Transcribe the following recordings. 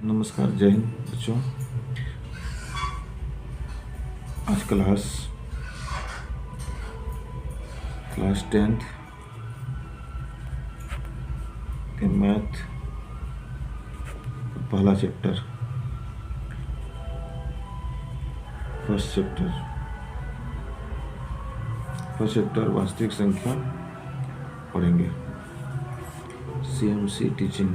नमस्कार, जय हिंद बच्चों। आज क्लास 10th के मैथ पहला चैप्टर फर्स्ट चैप्टर वास्तविक संख्या पढ़ेंगे। CMC टीचिंग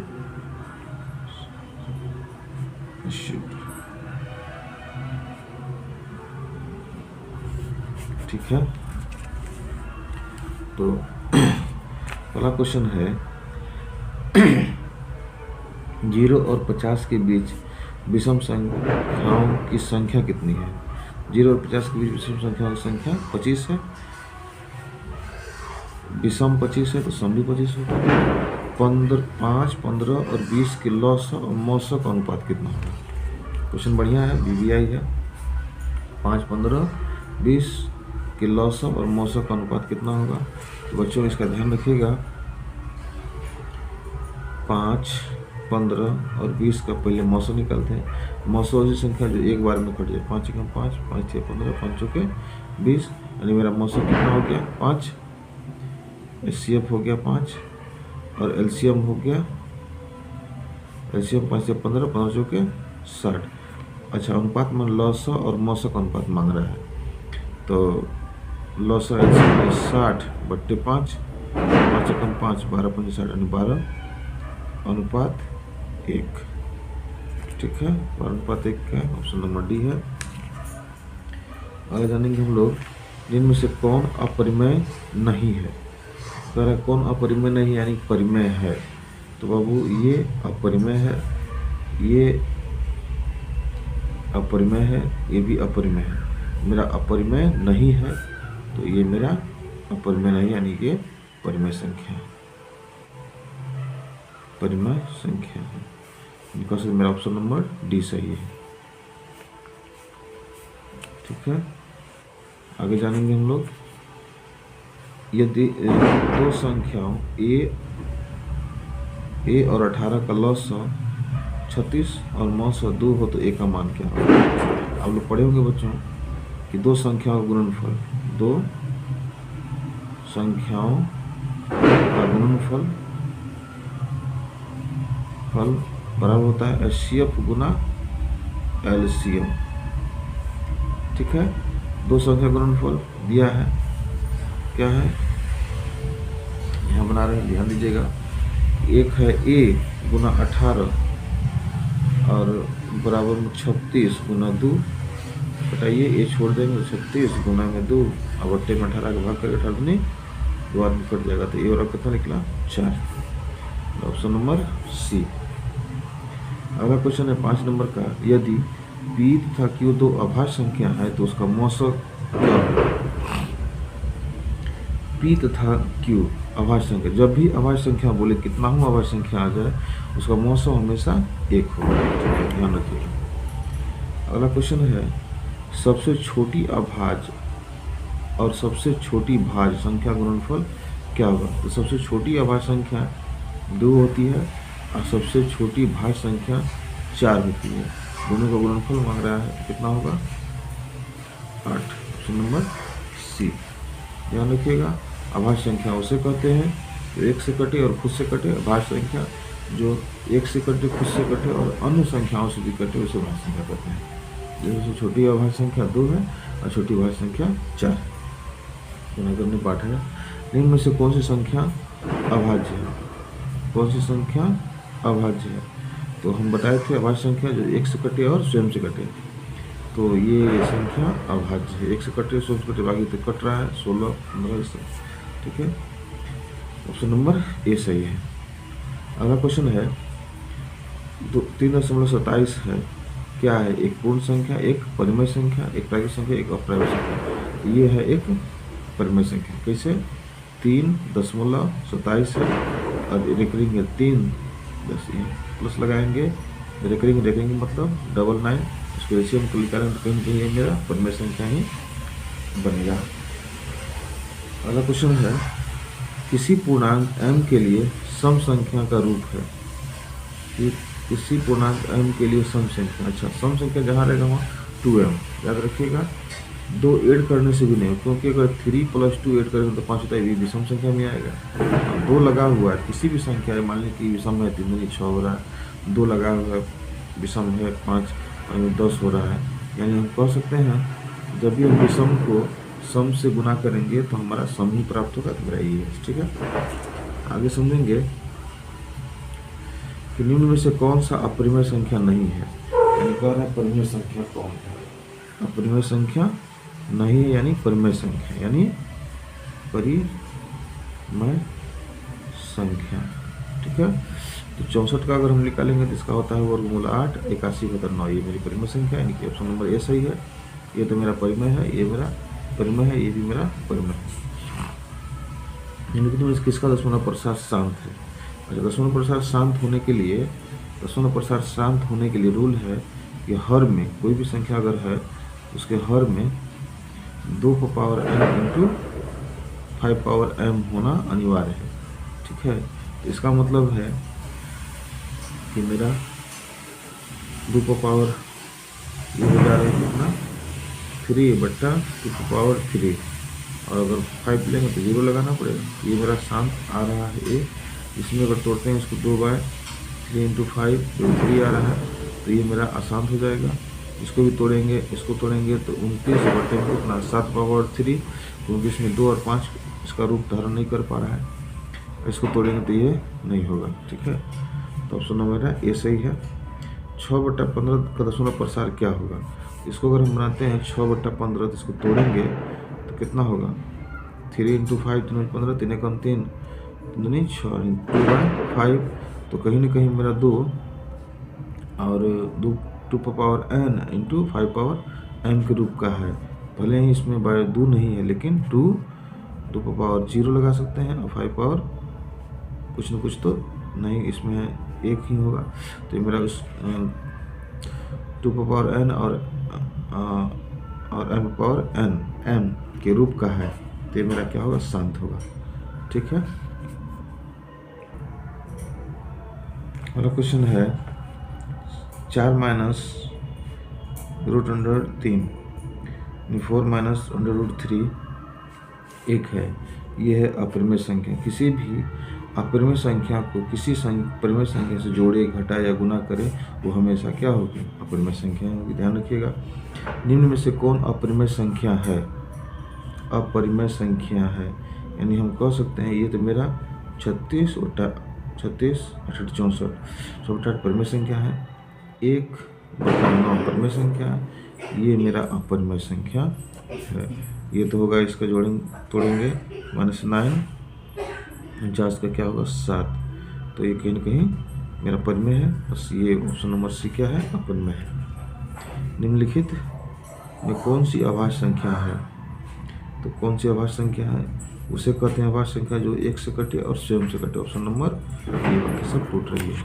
ठीक है। तो पहला क्वेश्चन है 0 और 50 के बीच विषम संख्याओं की संख्या कितनी है? 0 और 50 के बीच विषम संख्याओं की संख्या 25 है। विषम 25 है तो सम भी 25 होगा। 5, 15 और 20 के लौसक और मौसक का अनुपात कितना होगा? क्वेश्चन बढ़िया है, BBI है। 5, 15, 20 के लौसक और मौसक का अनुपात कितना होगा? तो बच्चों इसका ध्यान रखिएगा। 5, 15 और 20 का पहले मौसक निकालते हैं। मौसक ऐसी संख्या जो एक बार में कट जाए। 5 एकम 5, 5 6 15, 5 चौके 20, यानी मेरा मौसक कितना हो गया? 5। HCF हो गया 5 और LCM हो गया, LCM 5 से 15, 15 चौके 60। अच्छा, अनुपात में लौसक और मौसक अनुपात मांग रहा है। तो लौसक LCM 60/5, 5 एकम 5, 12 5 60, यानी 12 अनुपात 1। ठीक है, 12 अनुपात 1 का ऑप्शन नंबर डी है। आगे जानेंगे हम लोग जिनमें से कौन अपरिमेय नहीं है। कह रहा है कौन अपरिमेय नहीं, यानी परिमेय है। तो बाबू ये अपरिमेय है, ये अपरिमेय है, ये भी अपरिमेय है। मेरा अपरिमेय नहीं है तो ये मेरा अपरिमेय नहीं, यानी ये परिमेय संख्या है। परिमेय संख्या है, इनका से मेरा ऑप्शन नंबर डी सही है। ठीक है, आगे जानेंगे हम लोग। यदि दो संख्याओं a और 18 का लौसक 36 और मौसक 2 हो तो a का मान क्या होगा? आप लोग पढ़े होंगे बच्चों कि दो संख्याओं का गुणनफल, दो संख्याओं का गुणनफल बराबर होता है HCF गुना LCM। ठीक है, दो संख्या गुणनफल दिया है, क्या है यहाँ बना रहे हैं, ध्यान दीजिएगा। एक है a गुना 18 और बराबर में 36 गुना 2, बताइए a छोड़ देंगे तो 36 गुना में 2 और बट्टे में 18 का भाग करके 18 दूनी 2 आदमी कट जाएगा। तो ये और कितना निकला? 4। Option number C. अगला क्वेश्चन है 5 नंबर का। यदि p तथा q दो अभाज्य संख्या है तो उसका मौसक क्या होगा? p तथा q अभाज्य संख्या, जब भी अभाज्य संख्या बोले कितना हूँ अभाज्य संख्या आ जाए उसका मौसक हमेशा 1 होगा। ध्यान रखिएगा। अगला क्वेश्चन है सबसे छोटी अभाज्य और सबसे छोटी भाज्य संख्या गुणनफल क्या होगा? तो सबसे छोटी अभाज्य संख्या 2 होती है और सबसे छोटी भाज्य संख्या 4 होती है। दोनों का गुणनफल मांग रहा है, कितना होगा? 8। Option number C. ध्यान रखिएगा, अभाज्य संख्या उसे कहते हैं जो एक से कटे और खुद से कटे। अभाज्य संख्या जो एक से कटे, खुद से कटे और अन्य संख्याओं से भी कटे उसे भाज्य संख्या कहते हैं। जैसे छोटी अभाज्य संख्या 2 है और छोटी भाज्य संख्या 4। करने पाठ है। निम्न में से कौन सी संख्या अभाज्य है? कौन सी संख्या अभाज्य है? तो हम बताए थे अभाज्य संख्या जो एक से कटे और स्वयं से कटे। तो ये संख्या अभाज्य है। एक से कटे, स्वयं से कटे, बाकी तो कट रहा है 16, 15। ठीक है, ऑप्शन नंबर ए सही है। अगला क्वेश्चन है 3.27 है, क्या है? एक पूर्ण संख्या, एक परिमेय संख्या, एक प्राकृत संख्या, एक अप्राकृत संख्या। ये है एक परिमेय संख्या। कैसे? 3.27 है और रेकरिंग है 3, प्लस लगाएंगे, रेकरिंग मतलब 99, उसको एलसीएम को निकालेंगे तो कहीं ये मेरा परिमेय संख्या ही बनेगा। अगला क्वेश्चन है किसी पूर्णांक m के लिए सम संख्या का रूप है। ये किसी पूर्णांक m के लिए सम संख्या, अच्छा सम संख्या जहाँ रहेगा वहाँ 2m, याद रखिएगा। 2 ऐड करने से भी नहीं, क्योंकि अगर 3 + 2 ऐड करेंगे तो 5 होता है, ये भी सम संख्या में आएगा। 2 लगा हुआ है किसी भी संख्या है, मान लीजिए कि विषम है 3 दूनी 6 हो रहा है, 2 लगा हुआ है विषम है 5 और 10 हो रहा है। यानी हम कह सकते हैं जब भी हम विषम को सम से गुना करेंगे तो हमारा सम ही प्राप्त होगा, तो मेरा ये है। ठीक है, आगे समझेंगे कि निम्न में से कौन सा अपरिमेय संख्या नहीं है। यानी कह रहा है परिमेय संख्या कौन है, अपरिमेय संख्या नहीं है, यानी परिमेय संख्या, यानी परिमेय संख्या। ठीक है, तो 64 का अगर हम निकालेंगे तो इसका होता है वर्गमूल 8, 81/9, ये मेरी परिमेय संख्या, यानी कि ऑप्शन नंबर ए सही है। ये तो मेरा परिमेय है, ये मेरा परिमेय है, ये भी मेरा परिमेय है। यानी कि किसका दशमलव प्रसार शांत है। अच्छा, दशमलव प्रसार शांत होने के लिए, दशमलव प्रसार शांत होने के लिए रूल है कि हर में कोई भी संख्या अगर है उसके हर में 2n × 5m होना अनिवार्य है। ठीक है, तो इसका मतलब है कि मेरा 2 ये हो जा रहा है कितना 3/2 और अगर 5 लेंगे तो 0 लगाना पड़ेगा। ये मेरा शांत आ रहा है ए, इसमें अगर तोड़ते हैं इसको 2/3 × 5 जो 3 आ रहा है, तो ये मेरा अशांत हो जाएगा। इसको भी तोड़ेंगे, इसको तोड़ेंगे तो 29/3 कितना 7/3, क्योंकि इसमें 2 और 5 इसका रूप धारण नहीं कर पा रहा है। इसको तोड़ेंगे तो ये नहीं होगा। ठीक है, तो ऑप्शन नंबर मेरा ए सही है। 6/15 का दशमलव प्रसार क्या होगा। इसको अगर हम बनाते हैं 6/15 तो इसको तोड़ेंगे तो कितना होगा 3 × 5 3 15 3 × 3 3 6 2/5, तो कहीं ना कहीं मेरा 2 और 2n × 5m के रूप का है। भले ही इसमें 2 नहीं है, लेकिन 2 0 लगा सकते हैं और 5 कुछ न कुछ तो नहीं, इसमें 1 ही होगा। तो ये मेरा उस 2n और m के रूप का है, तो ये मेरा क्या होगा शांत होगा। ठीक है, अगला क्वेश्चन है 4 - √3 4 - √3 1 है। यह है अपरिमेय संख्या। किसी भी अपरिमेय संख्या को किसी परिमेय संख्या से जोड़े, घटाए या गुना करे, वो हमेशा क्या होगी अपरिमेय संख्या होगी। ध्यान रखिएगा, निम्न में से कौन अपरिमेय संख्या है, अपरिमेय संख्या है। यानी हम कह सकते हैं ये तो मेरा 36 8 64 64 परिमेय संख्या है, 1/9 परिमेय संख्या है, ये मेरा अपरिमेय संख्या है। ये तो होगा, इसका तोड़ेंगे -9 49 का क्या होगा 7, तो ये कहीं ना कहीं मेरा परिमेय है। बस ये ऑप्शन नंबर सी क्या है अपरिमेय है। निम्नलिखित में कौन सी अभाज्य संख्या है, तो कौन सी अभाज्य संख्या है उसे कहते हैं अभाज्य संख्या जो 1 से कटे और स्वयं से कटे। ऑप्शन नंबर ये बाकी सब टूट रही है।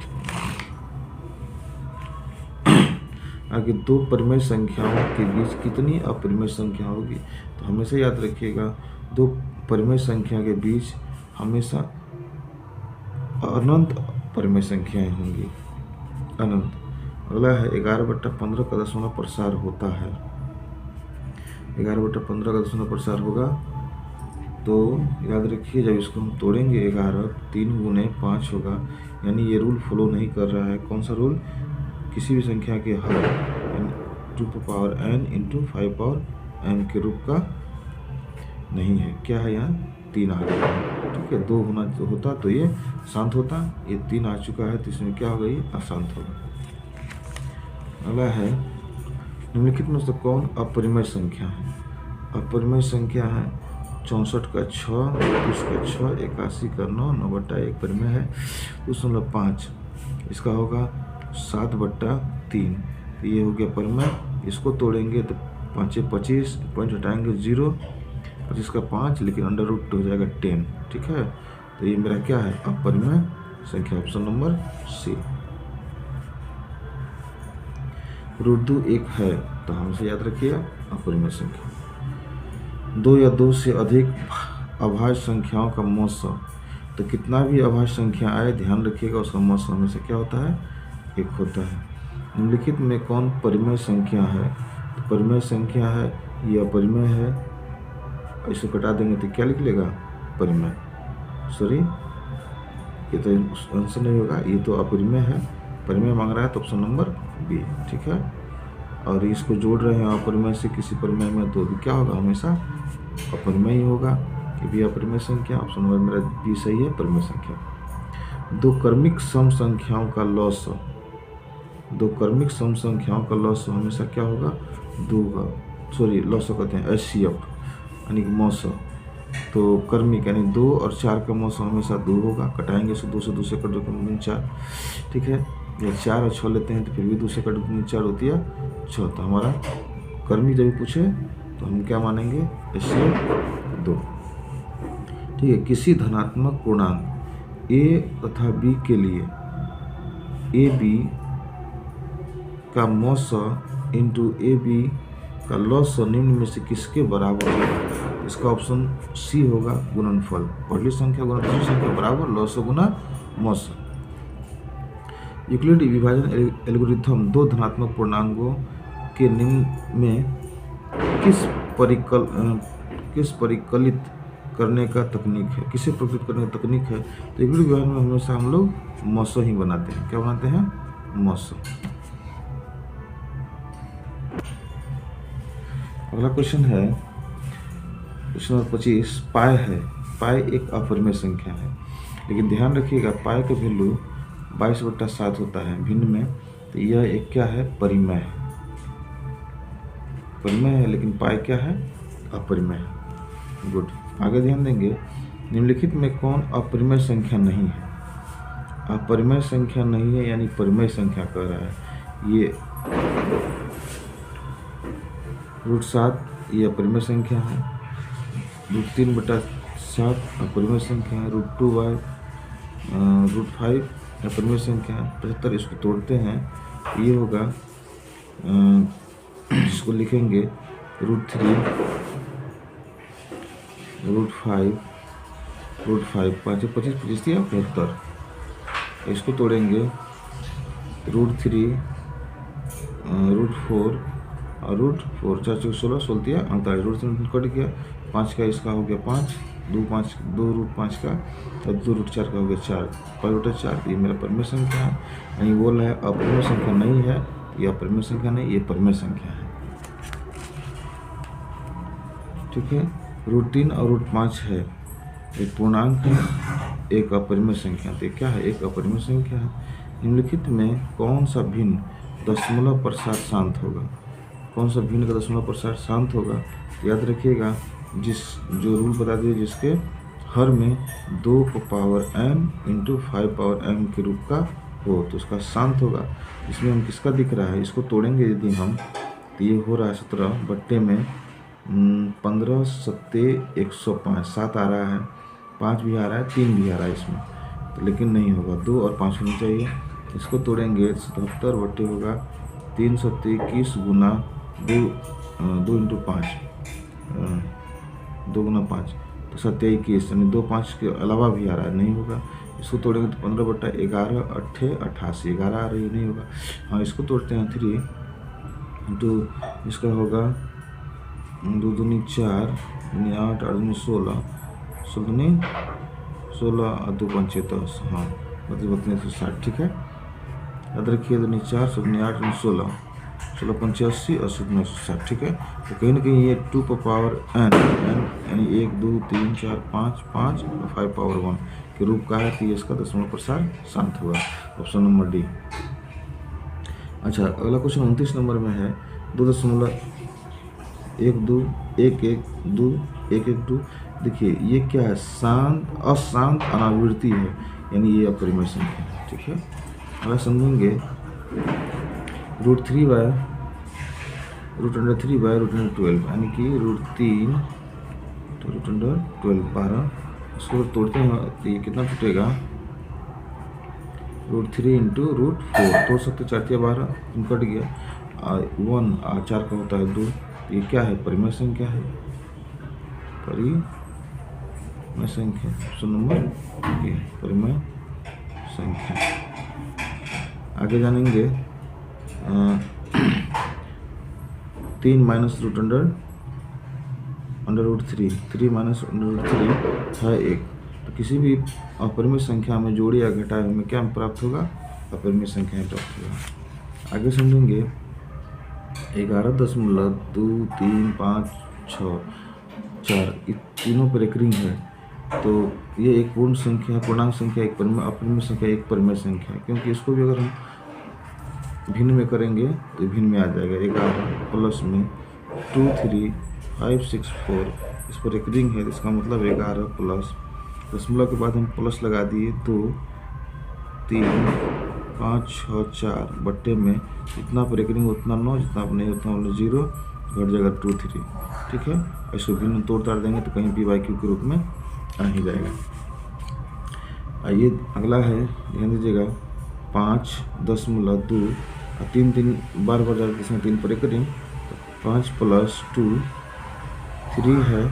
आगे 2 परिमेय संख्याओं के बीच कितनी अपरिमेय संख्या होगी, तो हमेशा याद रखिएगा 2 परिमेय संख्या के बीच हमेशा अनंत परिमेय संख्याएं होंगी, अनंत। अगला है 11/15 का दशमलव प्रसार होता है। 11/15 का दशमलव प्रसार होगा, तो याद रखिए जब इसको हम तोड़ेंगे 11 3 × 5 होगा, यानी ये रूल फॉलो नहीं कर रहा है। कौन सा रूल, किसी भी संख्या के हर 2n × 5m के रूप का नहीं है। क्या है यहाँ 3 आ गया है। ठीक है, 2 होता तो ये शांत होता, ये 3 आ चुका है तो इसमें क्या होगा ये अशांत होगा। अगला है निम्नलिखित में से कौन अपरिमेय संख्या है। अपरिमेय संख्या है 64 का 6, 32 का 6, 81 का 9, 9/1 परिमेय है 2.5, इसका होगा 7/3, ये हो गया परिमेय। इसको तोड़ेंगे तो 5 × 25, पॉइंट हटाएंगे 0, 25 का 5, लेकिन √2 हो जाएगा 10। ठीक है, तो ये मेरा क्या है अपरिमेय संख्या, ऑप्शन नंबर सी। √2 1 है, तो हमसे याद रखिएगा अपरिमेय संख्या। 2 या 2 से अधिक अभाज्य संख्याओं का मौसम, तो कितना भी अभाज्य संख्या आए ध्यान रखिएगा उसका मौसम हमेशा क्या होता है 1 होता है। निम्नलिखित में कौन परिमेय संख्या है? तो परिमेय संख्या है, ये अपरिमेय है, इसको कटा देंगे तो क्या लिख लेगा? परिमेय। सॉरी, ये तो आंसर नहीं होगा, ये तो अपरिमेय है, परिमेय मांग रहा है तो ऑप्शन नंबर बी। ठीक है, और इसको जोड़ रहे हैं अपरिमेय से किसी परिमेय में, तो क्या होगा? हमेशा अपरिमेय ही होगा। ये भी अपरिमेय संख्या, ऑप्शन नंबर मेरा बी सही है, परिमेय संख्या। दो क्रमिक सम संख्याओं का लॉस, दो क्रमिक सम संख्याओं का लॉस हमेशा क्या होगा? 2 का, सॉरी लॉस कहते हैं HCF यानी कि मौसा। तो क्रमिक यानी 2 और 4 का मौसा हमेशा 2 होगा। कटाएंगे सो 2 से 2 से कट दो 4। ठीक है, या 4 और 6 लेते हैं तो फिर भी 2 से कट 4 होती है 6। तो हमारा क्रमिक जब पूछे तो हम क्या मानेंगे? HCF 2। ठीक है, किसी धनात्मक पूर्णांक A तथा B के लिए AB का मौसा इंटू AB का लॉस निम्न में से किसके बराबर होगा? इसका ऑप्शन सी होगा, गुणनफल। पहली संख्या गुणा दूसरी संख्या बराबर लॉस गुना मौसा। यूक्लिड विभाजन एल्गोरिथम दो धनात्मक पूर्णांकों के निम्न में किस परिकलित करने का तकनीक है? किसे परिकलित करने का तकनीक है? तो यूक्लिड विभाजन में हमेशा हम लोग मौसा ही बनाते हैं। क्या बनाते हैं? मौसा। अगला क्वेश्चन है क्वेश्चन नंबर 25। पाई है, पाई एक अपरिमेय संख्या है, लेकिन ध्यान रखिएगा पाई का वैल्यू 22/7 होता है भिन्न में, तो यह एक क्या है? परिमेय है। परिमेय है लेकिन पाई क्या है? अपरिमेय है। गुड, आगे ध्यान देंगे। निम्नलिखित में कौन अपरिमेय संख्या नहीं है? अपरिमेय संख्या नहीं है यानी परिमेय संख्या कह रहा है। ये √7 ये अपरिमेय संख्या है, √3/7 अपरिमेय संख्या है, √5 अपरिमेय संख्या है, 75 इसको तोड़ते हैं ये होगा, जिसको लिखेंगे √3 √5 5 25 25 दिया 75। इसको तोड़ेंगे √3 √4 और √4 4 4 16 16 दिया 48, √3 कट गया, 5 का इसका हो गया 5, 2 √5 का और 2 √4 का हो गया 4, 5/4। ये मेरा परिमेय संख्या है, यानी बोल रहा है अपरिमेय संख्या नहीं है, ये अपरिमेय संख्या नहीं, ये परिमेय संख्या है। ठीक है, √3 और √5 है, एक पूर्णांक है, एक अपरिमेय संख्या। तो क्या है? एक अपरिमेय संख्या है। निम्नलिखित में कौन सा भिन्न दशमलव प्रसार शांत होगा? कौन सा भिन्न का दशमलव प्रसार शांत होगा? याद रखिएगा, जो रूल बता दिए जिसके हर में 2n × 5m के रूप का हो तो उसका शांत होगा। इसमें हम किसका दिख रहा है? इसको तोड़ेंगे यदि हम तो ये हो रहा है 17 बट्टे में 15 7 105, 7 आ रहा है, 5 भी आ रहा है, 3 भी आ रहा है इसमें, तो लेकिन नहीं होगा, 2 और 5 होनी चाहिए। इसको तोड़ेंगे 77 बट्टे होगा 321 गुना 2 × 5 2 गुना 5 तो 27 यानी 2 5 के अलावा भी आ रहा है, नहीं होगा। इसको तोड़ेंगे तो 15/11 8 88 11 आ रही, नहीं होगा। हाँ, इसको तोड़ते हैं 3 तो इसका होगा 2 दूनी 4 दूनी 8 8 दूनी 16 16 दूनी 16 और 2 5 10, हाँ 32 ठीक है, याद रखिए 2 दूनी 4 16 दूनी 8 दूनी 16 16 5 80 और 16 160। ठीक है, तो कहीं ना कहीं ये 2 पर पावर n यानी 1 2 3 4 5 5 और 5 पावर 1 के रूप का है, तो ये इसका दशमलव प्रसार शांत होगा, ऑप्शन नंबर डी। अच्छा, अगला क्वेश्चन 29 नंबर में है 2.12 1 1 2 1 1 2। देखिए ये क्या है? अशांत अनावृत्ति है, यानी ये अपरिमेय संख्या है। ठीक है, अगर समझेंगे √3 बाय √12 यानी कि √3 तो √12 12। इसको तोड़ते हैं तो ये कितना टूटेगा? √3 × √4 तोड़ सकते, 4 या 12 कट गया, 1 और 4 का होता है 2। ये क्या है? परिमेय संख्या है, परिमेय संख्या, ऑप्शन नंबर ए परिमेय संख्या। आगे जानेंगे 3 minus root under root 3, 3 minus under root 3 है 1। तो किसी भी अपरिमेय संख्या में जोड़े या घटाए हमें क्या प्राप्त होगा? अपरिमेय संख्या प्राप्त होगा। आगे समझेंगे 11.23564 तीनों पर रिकरिंग है। तो ये एक पूर्ण संख्या, पूर्णांक संख्या, एक अपरिमेय संख्या, एक परिमेय संख्या है, क्योंकि इसको भी अगर हम भिन्न में करेंगे तो भिन्न में आ जाएगा। 11 प्लस में 23564 इस पर रिकरिंग है, इसका मतलब 11 प्लस दशमलव के बाद हम प्लस लगा दिए 2 3 5 6 4 बट्टे में जितना पर रिकरिंग उतना 9, जितना पर नहीं उतना 0, घट जाएगा 2 3। ठीक है, इसको भिन्न तोड़ ताड़ देंगे तो कहीं p/q के रूप में आ ही जाएगा। आइए अगला है, ध्यान दीजिएगा 5.2 और 3 बार बार जाकर इसमें 3 पर रिकरिंग, 5 प्लस 2 3 है,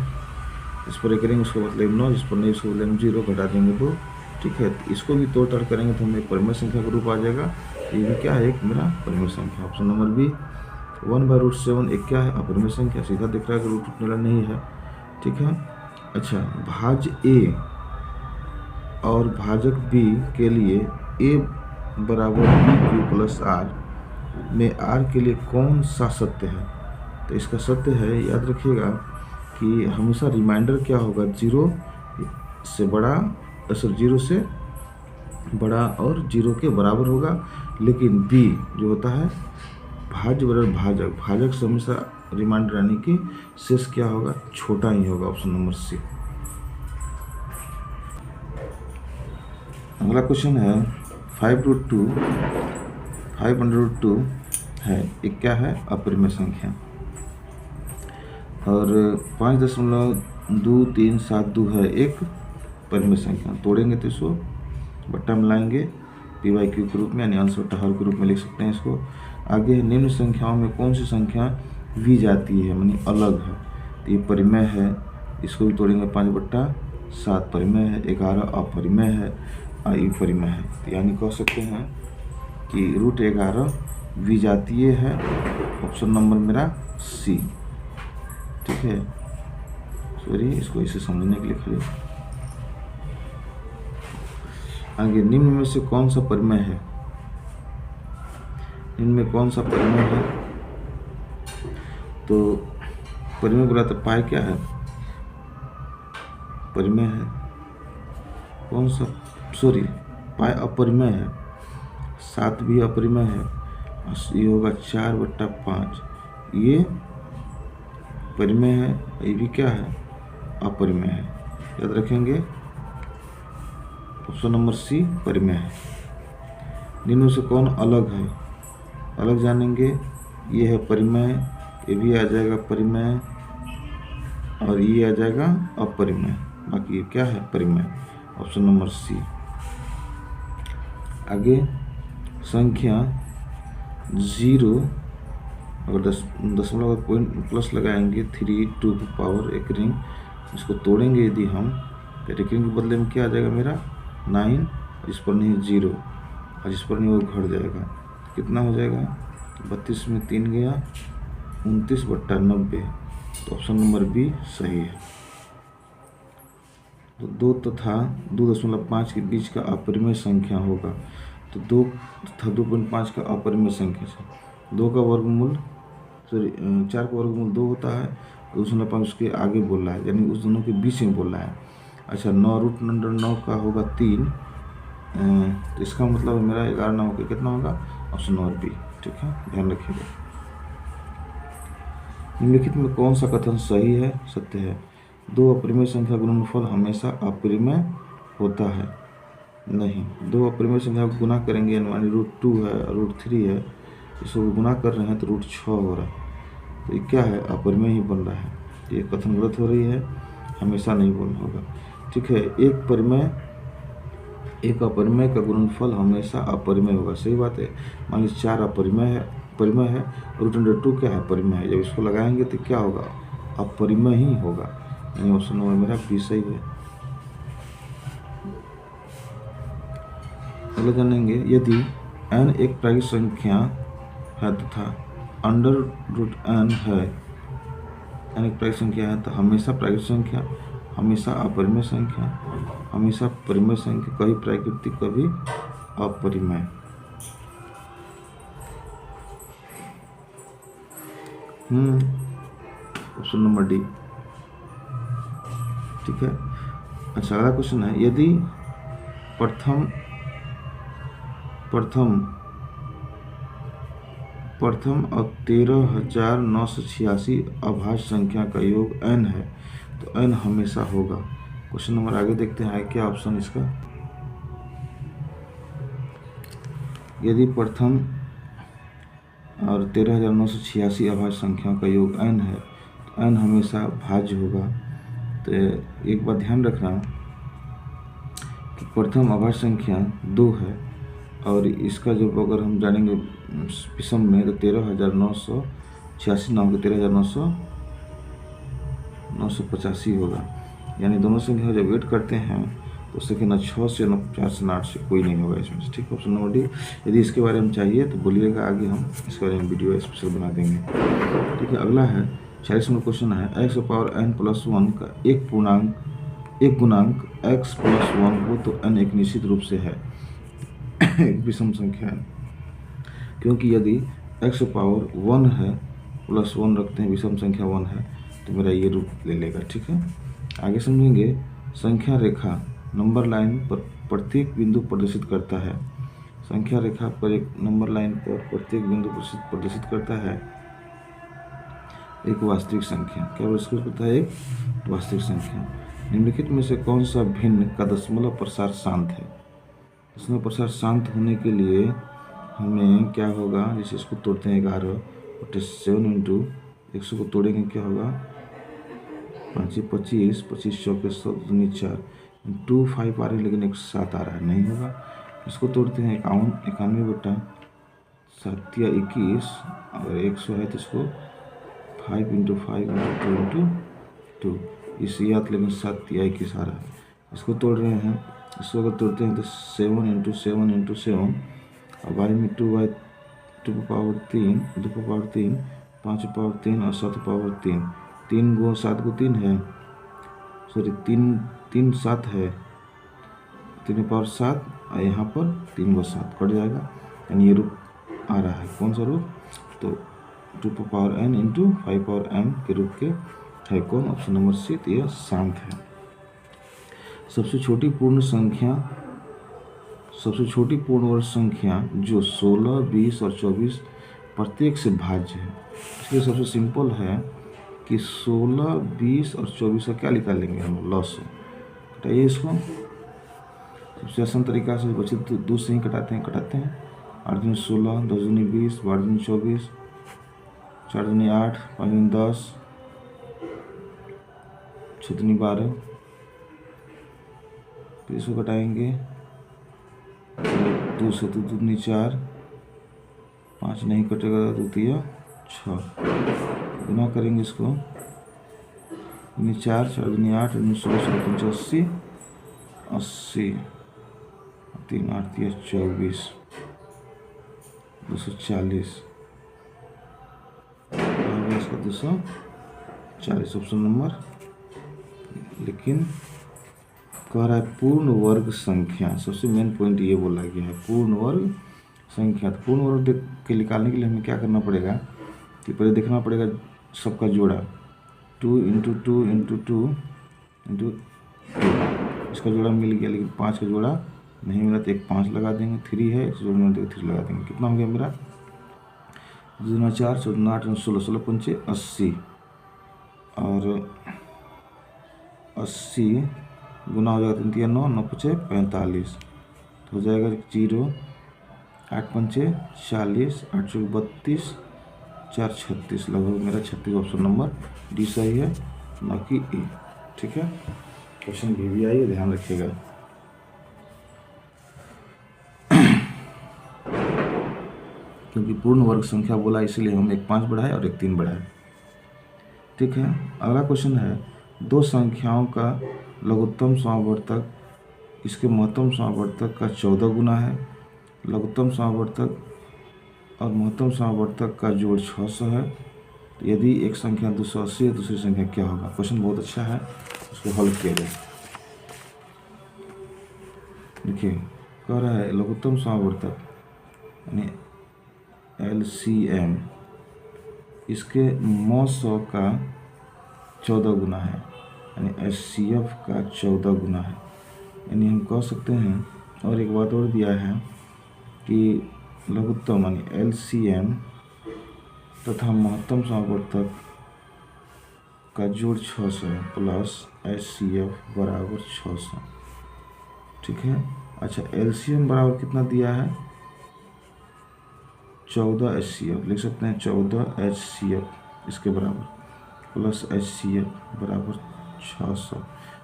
इस पर रिकरिंग उसको मतलब 9, जिस पर नहीं उसको मतलब 0, घटा देंगे 2। ठीक है, तो इसको भी तोड़ ताड़ करेंगे तो हमें परिमेय संख्या का रूप आ जाएगा। ये भी क्या है? एक मेरा परिमेय संख्या। ऑप्शन नंबर बी 1/√7 एक क्या है? अपरिमेय संख्या। सीधा दिख रहा है कि रूट टूटने वाला नहीं है। ठीक है, अच्छा, भाज्य ए और भाजक बी के लिए a बराबर BQ प्लस आर में r के लिए कौन सा सत्य है? तो इसका सत्य है, याद रखिएगा कि हमेशा रिमाइंडर क्या होगा? 0 से बड़ा और 0 के बराबर होगा। लेकिन b जो होता है भाज्य बराबर भाजक से हमेशा रिमाइंडर यानी कि शेष क्या होगा? छोटा ही होगा। Option number C. अगला क्वेश्चन है 5√2 है, एक क्या है? अपरिमेय संख्या। और 5.2372 है एक परिमेय संख्या। तोड़ेंगे तो इसको बट्टा मिलाएंगे p/q के रूप में, यानी अंश बट्टा हर के रूप में लिख सकते हैं इसको। आगे निम्न संख्याओं में कौन सी संख्या वी जाती है, यानी अलग है? तो ये परिमेय है, इसको भी तोड़ेंगे 5/7 परिमेय है, 11 अपरिमेय है, ये परिमेय है। तो यानी कह सकते हैं कि √11 विजातीय है। ऑप्शन नंबर मेरा सी। ठीक है, सॉरी, इसको इसे समझने के लिए खड़े। आगे निम्न में से कौन सा परिमेय है? निम्न में कौन सा परिमेय है? तो परिमेय बोला तो पाई क्या है? परिमेय है। कौन सा? सॉरी, पाई अपरिमेय है, 7 भी अपरिमेय है, ये होगा 4/5। ये परिमेय है, ये भी क्या है? अपरिमेय है। याद रखेंगे, ऑप्शन नंबर सी परिमेय है। निम्न से कौन अलग है? अलग जानेंगे, ये है परिमेय, ये भी आ जाएगा परिमेय, और ये आ जाएगा अपरिमेय। बाकी ये क्या है? परिमेय। Option number C. आगे संख्या 0, अगर दशमलव पॉइंट प्लस लगाएंगे 3 2 की पावर एक रिंग, इसको तोड़ेंगे यदि हम, तो रिंग के बदले में क्या आ जाएगा मेरा? 9, जिस पर नहीं 0, और जिस पर नहीं वो घट जाएगा। कितना हो जाएगा? 32 में 3 गया, 29/90। तो ऑप्शन नंबर बी सही है। तो 2 तथा 2.5 के बीच का अपरिमेय संख्या होगा। तो 2 तथा 2.5 का अपरिमेय संख्या से 2 का वर्गमूल, सॉरी 4 का वर्गमूल 2 होता है, 2.5 उसके आगे बोल रहा है, यानी उस दोनों के बीच में बोल रहा है। अच्छा, 9√9 का होगा 3, तो इसका मतलब मेरा 11 9 होकर कितना होगा? Option number B. ठीक है, ध्यान रखिएगा। निम्नलिखित में कौन सा कथन सही है, सत्य है? 2 अपरिमेय संख्या गुणनफल हमेशा अपरिमेय होता है? नहीं। 2 अपरिमेय संख्या को गुना करेंगे, यानी √2 है और √3 है, इसको गुना कर रहे हैं तो √6 हो रहा है, तो ये क्या है? अपरिमेय ही बन रहा है। ये कथन गलत हो रही है, हमेशा नहीं बोलना होगा। ठीक है, एक अपरिमेय का गुणनफल हमेशा अपरिमेय होगा। सही बात है। मान लीजिए 4 परिमेय है, √2 क्या है? परिमेय है। जब इसको लगाएंगे तो क्या होगा? अपरिमेय ही होगा। यानी ऑप्शन नंबर मेरा बी सही है। अगला जानेंगे, यदि n एक प्राकृतिक संख्या है तथा अंडर रूट n है, n एक प्राकृतिक संख्या है तो हमेशा प्राकृतिक संख्या, हमेशा अपरिमेय संख्या, हमेशा परिमेय संख्या, कभी प्राकृतिक कभी अपरिमेय। ऑप्शन नंबर डी, ठीक है। अच्छा, अगला क्वेश्चन है, यदि प्रथम 13,986 अभाज्य संख्या का योग n है तो n हमेशा होगा। क्वेश्चन नंबर आगे देखते हैं, क्या ऑप्शन इसका। यदि प्रथम और 13,986 अभाज्य संख्याओं का योग n है तो n हमेशा भाज्य होगा। तो एक बात ध्यान रखना कि प्रथम अभाज्य संख्या 2 है और इसका जो अगर हम जानेंगे विषम में तो 13,986 नाम के 13,985 होगा। यानी दोनों संख्या जब वेट करते हैं तो उससे ना 6 से न 4 से न 8 से कोई नहीं होगा इसमें से, ठीक। Option number D. यदि इसके बारे में चाहिए तो बोलिएगा, आगे हम इसके बारे में वीडियो स्पेशल बना देंगे, ठीक है। अगला है 40 नंबर क्वेश्चन है, x⁻n+1 का एक गुणांक x+1 हो तो n एक निश्चित रूप से है एक विषम संख्या है, क्योंकि यदि x⁻1 है +1 रखते हैं, विषम संख्या 1 है तो मेरा ये रूप ले लेगा, ठीक है। आगे समझेंगे, संख्या रेखा नंबर लाइन पर प्रत्येक बिंदु प्रदर्शित करता है। संख्या रेखा पर एक नंबर लाइन पर प्रत्येक बिंदु प्रदर्शित करता है एक वास्तविक संख्या। क्या प्रदर्शित करता है? एक वास्तविक संख्या। निम्नलिखित में से कौन सा भिन्न का दशमलव प्रसार शांत है? दशमलव प्रसार शांत होने के लिए हमें क्या होगा, जैसे इसको तोड़ते हैं 11/7 इंटू 100 को तोड़ेंगे क्या होगा, 5 25, 25 चौके 100 4 2 5 आ रही है लेकिन 107 आ रहा है, नहीं होगा। इसको तोड़ते हैं 51/7 या 21, अगर 100 है तो इसको 5 × 5 × 2 × 2 इस याद, लेकिन 7 या 21 आ रहा है। इसको तोड़ रहे हैं, इसको अगर तोड़ते हैं तो 7 × 7 × 7 और बारी में 2 पावर 3, 2 पावर 3, 5 पावर 3 और 7 पावर 3, 3 × 7 × 3 है, सॉरी 3 7 है, 3 पावर 7 और यहाँ पर 3 × 7 कट जाएगा, यानी ये रूप आ रहा है। कौन सा रूप? तो 2 power n into 5 power m के रूप के है। कौन? ऑप्शन नंबर सी, तो यह शांत है। सबसे छोटी पूर्ण वर्ग संख्या जो 16, 20 और 24 प्रत्येक से भाज्य है। इसलिए सबसे सिंपल है कि 16, 20 और 24 का क्या निकालेंगे हम, लॉस से हटाइए इसको। सबसे आसान तरीका से बचे तो 2 से ही कटाते हैं 8 दूनी 16, 10 दूनी 20, 12 दूनी 24, 4 दूनी 8, 5 दूनी 10, 6 दूनी 12, फिर इसको कटाएंगे 2 से 2 दूनी 4, 5 नहीं कटेगा, 2 × 6, गुना करेंगे इसको 4, 4 दूनी 8, 16, 16 80, 80, 3 8 24, 240, इसका 240 ऑप्शन नंबर। लेकिन कह रहा है पूर्ण वर्ग संख्या, सबसे मेन पॉइंट ये बोला गया है, पूर्ण वर्ग संख्या। तो पूर्ण वर्ग के निकालने के लिए हमें क्या करना पड़ेगा कि पहले देखना पड़ेगा सबका जोड़ा, 2 × 2 × 2 × 2, इसका जोड़ा मिल गया, लेकिन 5 का जोड़ा नहीं मिला तो एक 5 लगा देंगे, 3 है, इस जोड़ने में 3 लगा देंगे। कितना हो गया मेरा? 2 × 4, 14 8 16, 16 पंचे 80 और 80 गुना हो जाएगा 3 × 9, 9 पंचे 45, तो हो जाएगा 0, 8 पंचे 40, 8 चौके 32, 4 36, लगभग मेरा 36 ऑप्शन नंबर डी सही है, ना कि ए, ठीक है। क्वेश्चन भी आई है, ध्यान रखिएगा। क्योंकि पूर्ण वर्ग संख्या बोला इसलिए हम एक 5 बढ़ाए और एक 3 बढ़ाए, ठीक है। अगला क्वेश्चन है, दो संख्याओं का लघुत्तम समावर्तक इसके महत्तम समावर्तक का 14 गुना है लघुत्तम समावर्तक और महत्तम समावर्तक का जोड़ 600 है। तो यदि एक संख्या 280 है, दूसरी संख्या क्या होगा? क्वेश्चन बहुत अच्छा है, उसको हल किया जाए। देखिए, कह रहा है लघुत्तम समावर्तक यानी LCM, इसके मौसौ का 14 गुना है, यानी HCF का 14 गुना है। यानी हम कह सकते हैं, और एक बात और दिया है कि लघुत्तम यानी LCM तथा महत्तम समावर्तक का जोड़ 600 प्लस HCF बराबर 600। ठीक है। अच्छा, LCM बराबर कितना दिया है? 14 HCF, लिख सकते हैं 14 HCF इसके बराबर प्लस HCF बराबर 600।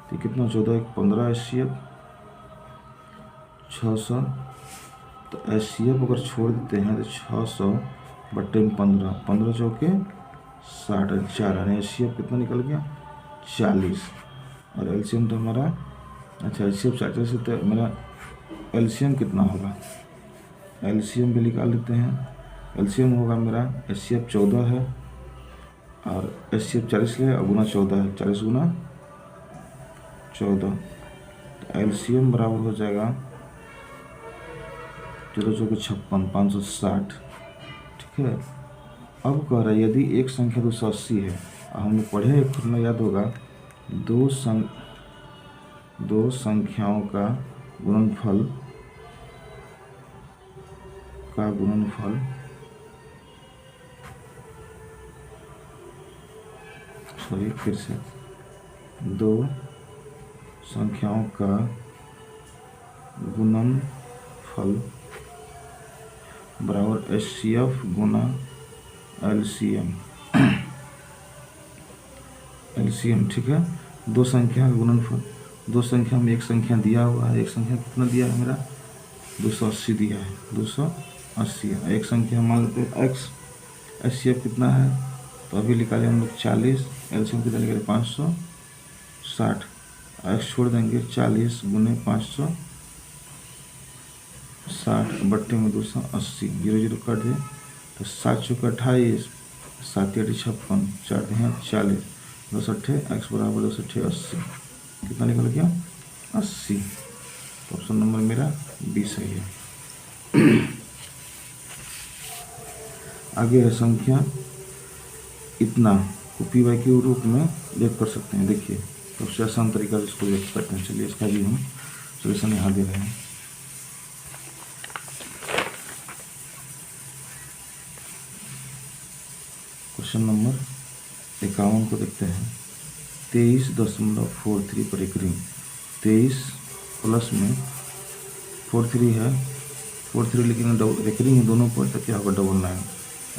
तो कितना? 14 15 HCF 600। तो HCF अगर छोड़ देते हैं तो 600 बट्टे 15, 15 चौके 60, 4, यानी HCF कितना निकल गया? 40। और LCM तो हमारा, अच्छा HCF 40 से तो मेरा LCM कितना होगा? LCM भी निकाल लेते हैं। LCM होगा मेरा HCF 14 है और HCF 40 है और गुना 14 है, 40 गुना 14। तो LCM बराबर हो जाएगा 14 चौके 56, 560। ठीक है। अब कह रहा है यदि एक संख्या 280 है, हमने पढ़े एक फॉर्मूला याद होगा, दो संख्याओं का गुणनफल फिर से दो संख्याओं का गुणनफल बराबर HCF गुना LCM। LCM, ठीक है। दो संख्या का गुणनफल, दो संख्या में एक संख्या दिया हुआ है, एक संख्या कितना दिया है मेरा? 280 दिया है, 280। एक संख्या मान लेते हैं X, HCF कितना है? तो अभी निकाले हम लोग 40, LCM कितना निकाले? 560। X छोड़ देंगे, 40 गुने 560 बट्टे में 280, 0 0 कट दे तो 7 चौके 28, 7 8 56, 4 हैं 40, 280, X बराबर 280 80, कितना निकल गया? 80। तो ऑप्शन नंबर मेरा 20 सही है। आगे है संख्या इतना को PY के रूप में व्यक्त कर सकते हैं। देखिए, सबसे आसान तरीका से इसको व्यक्त करते हैं। चलिए इसका भी हम सोल्यूशन यहाँ दे रहे हैं। क्वेश्चन नंबर 51 को देखते हैं। 23.43 पर एक रिंग, 23 प्लस में 43 है, 43 लेकिन रेकरिंग है दोनों पर, तो क्या होगा? 99।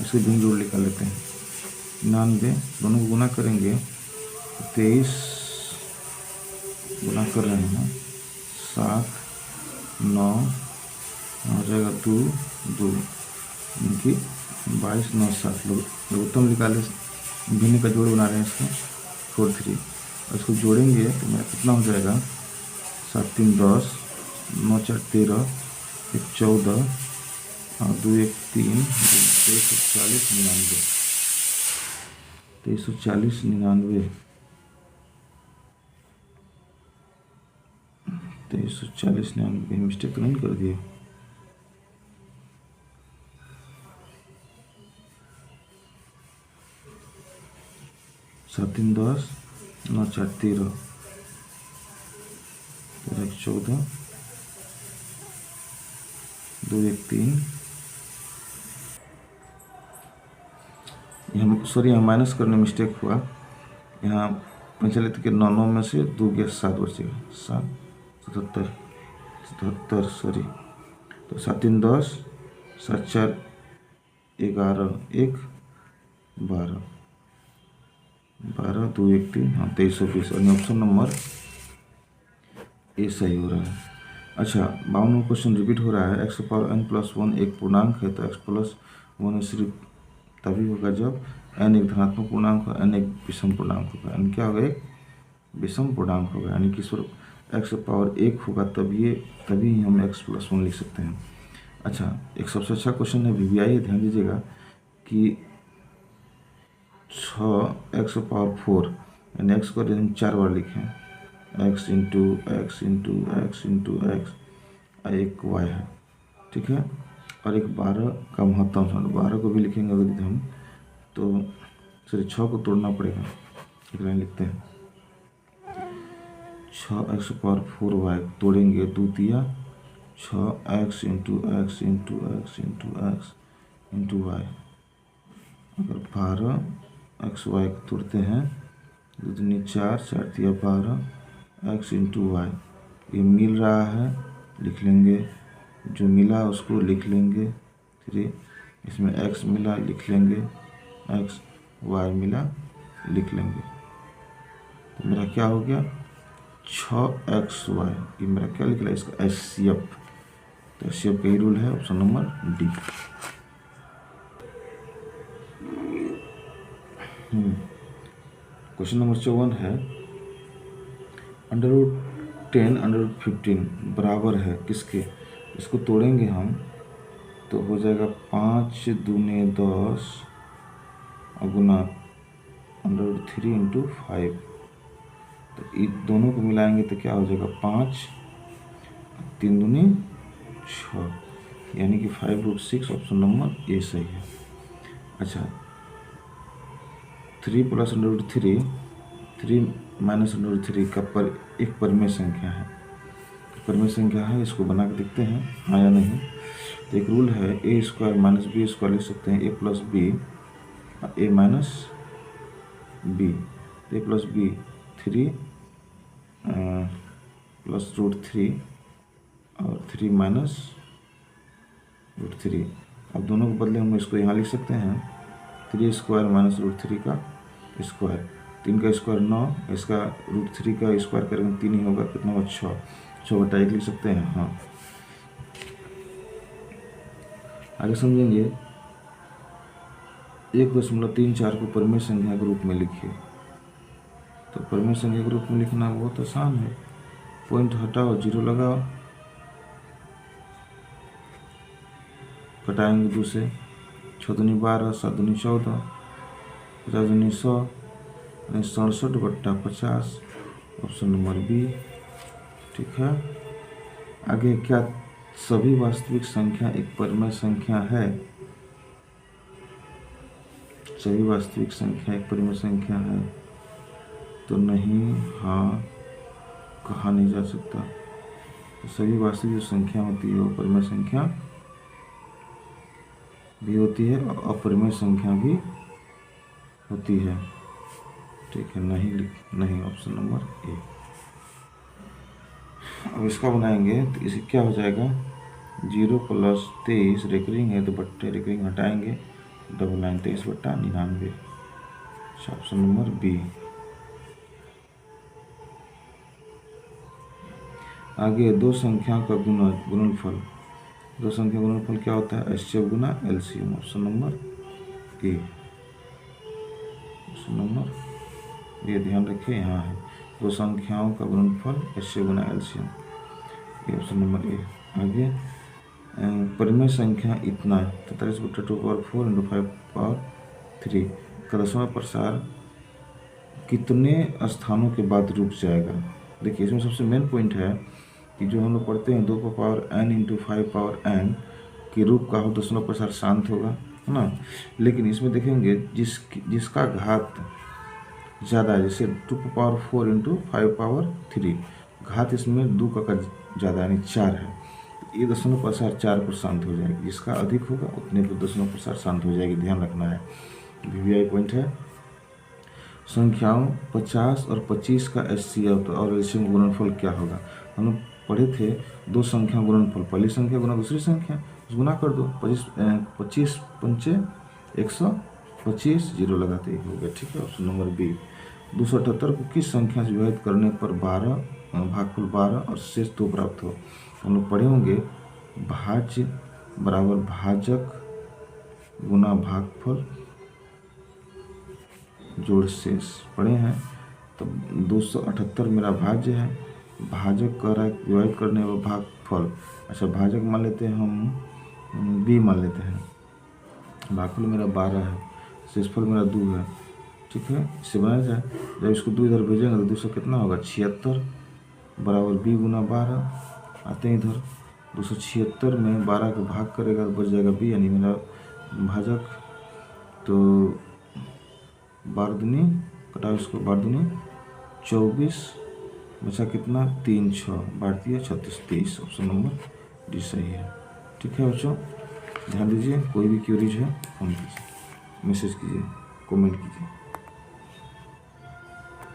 इसके बिंग जोड़ निकाल लेते हैं। 99 दोनों को गुना करेंगे, 23 गुना कर रहे हैं 7 9 हो जाएगा 2 2, इनकी 22 9 7। लघुत्तम निकाले, भिन्न का जोड़ बना रहे हैं इसका 43। इसको जोड़ेंगे तो मेरा कितना हो जाएगा? 7 3 10, 9 4 13, 1 14 और 2 1 3, 2340 99, 2340 99, 2340 99। मिस्टेक तो नहीं कर दिए? सात 3 10, 9 4 13, 1 14, 2 1 3। यहाँ सॉरी, यहाँ माइनस करने मिस्टेक हुआ। यहाँ चले थे कि 9 9 में से 2 गया 7 बचेगा, 7 77 77, सॉरी। तो 7 3 10, 7 4 11, 1 12, 12 2 1 3, हाँ 2320। और ऑप्शन नंबर ए सही हो रहा है। अच्छा, 52 क्वेश्चन रिपीट हो रहा है। x⁴n+1 एक पूर्णांक है, तो x+1 सिर्फ तभी होगा जब n एक धनात्मक पूर्णांक हो, n एक विषम पूर्णांक होगा। n क्या होगा? एक विषम पूर्णांक होगा, यानी कि x⁴ 1 होगा, तभी हम x+1 लिख सकते हैं। अच्छा, एक सबसे अच्छा क्वेश्चन है वीवीआई, ध्यान दीजिएगा कि 6x⁴ यानी एक्स को हम 4 बार लिखें, x into x into x into x, एक y है, ठीक है। और एक 12 का महत्तम स्थान, 12 को भी लिखेंगे अगर हम तो सॉरी 6 को तोड़ना पड़ेगा, एक लाइन लिखते हैं 6x⁴y तोड़ेंगे, द्वितीय 6x into x into x into x into y. अगर 12xy को तोड़ते हैं, दूनी 4, 4 तिया 12 x इंटू वाई, ये मिल रहा है, लिख लेंगे, जो मिला उसको लिख लेंगे 3, इसमें x मिला लिख लेंगे x, y मिला लिख लेंगे, तो मेरा क्या हो गया 6xy, ये मेरा क्या लिख रहा है इसका HCF, तो HCF का ही रूल है, option number D. Question number 54 है √10 √15 बराबर है किसके, इसको तोड़ेंगे हम तो हो जाएगा 5 दूने 10 और गुना √3 इंटू 5, तो इन दोनों को मिलाएंगे तो क्या हो जाएगा 5, 3 दूनी 6, यानी कि 5√6, ऑप्शन नंबर ए सही है। अच्छा, 3 + √3, 3 - √3 का एक परिमेय संख्या है, परिमेय संख्या है, इसको बना के देखते हैं हाँ या नहीं। तो एक रूल है a² - b² लिख सकते हैं, a + b a - b, a + b 3 + √3 और 3 - √3। अब दोनों को बदले हम इसको यहाँ लिख सकते हैं 3² - √3 का स्क्वायर, 3 का स्क्वायर 9, इसका √3 का स्क्वायर करेंगे 3 ही होगा, कितना होगा 6, 6/1 लिख सकते हैं। हाँ, आगे समझेंगे 1.34 को परिमेय संख्या के रूप में लिखिए। तो परिमेय संख्या के रूप में लिखना बहुत आसान है, पॉइंट हटाओ, 0 लगाओ, घटाएंगे 2 से, 6 दूनी 12, 7 दूनी 14, 50 दूनी 100, 67/50, ऑप्शन नंबर बी, ठीक है। आगे क्या सभी वास्तविक संख्या एक परिमेय संख्या है, सभी वास्तविक संख्या एक परिमेय संख्या है, तो नहीं, हाँ, कहा नहीं जा सकता। तो सभी वास्तविक जो संख्या होती है वो परिमेय संख्या भी होती है और अपरिमेय संख्या भी होती है, ठीक है, नहीं, ऑप्शन नंबर ए। अब इसका बनाएंगे तो इसे क्या हो जाएगा 0 + 23, रेकरिंग है तो बट्टे रेकरिंग हटाएंगे, double line 23/99, option number B. आगे दो संख्या का गुणनफल, दो संख्या गुणनफल क्या होता है HCF Guna LCM, option number A, option number ये ध्यान रखिए, यहाँ है दो संख्याओं का गुणनफल HCF गुना LCM, ये ऑप्शन नंबर ए। आगे परिमेय संख्या इतना 43/2⁴ × 5/3 का दसवां प्रसार कितने स्थानों के बाद रुक जाएगा। देखिए इसमें सबसे मेन पॉइंट है कि जो हम लोग पढ़ते हैं 2n × 5n के रूप का हो दशमलव प्रसार शांत होगा, है ना। लेकिन इसमें देखेंगे जिसका घात ज़्यादा है, जैसे 2⁴ × 5/3, घात इसमें 2 का ज़्यादा यानी 4 है, तो ये दशमलव प्रसार 4 पर शांत हो जाएगी, जिसका अधिक होगा उतने पर दशमलव प्रसार शांत हो जाएगी, ध्यान रखना है। वीवीआई पॉइंट है। संख्याओं 50 और 25 का HCF और LCM गुणनफल क्या होगा। हम लोग पढ़े थे दो संख्या गुणनफल, पहली संख्या गुना दूसरी संख्या, गुना कर दो, 25 पंचे 125, 0 लगाते ही हो गया, ठीक है, ऑप्शन नंबर बी। 278 को किस संख्या से विभाजित करने पर 12 भागफल और शेष 2 प्राप्त हो। हम लोग पढ़े होंगे भाज्य बराबर भाजक गुना भागफल जोड़ शेष पढ़े हैं। तो 278 मेरा भाज्य है, भाजक कह रहा है विभाजित करने पर भागफल, अच्छा भाजक मान लेते हैं हम बी मान लेते हैं। भागफल मेरा 12 है, शेषफल मेरा 2 है, ठीक है। इससे बनाया जाए, जब इसको 2 इधर भेजेंगे तो 2 से कितना होगा 76 बराबर बी गुना 12। आते हैं इधर 276 में 12 को भाग करेगा तो बच जाएगा बी, यानी मेरा भाजक। तो 12 दूनी कटाओ इसको, 12 दूनी 24, बचा कितना 3 6 भारतीय 36 23। ऑप्शन नंबर डी सही है। ठीक है बच्चों, ध्यान दीजिए, कोई भी क्वेरीज है फोन कीजिए, मैसेज कीजिए, कमेंट कीजिए।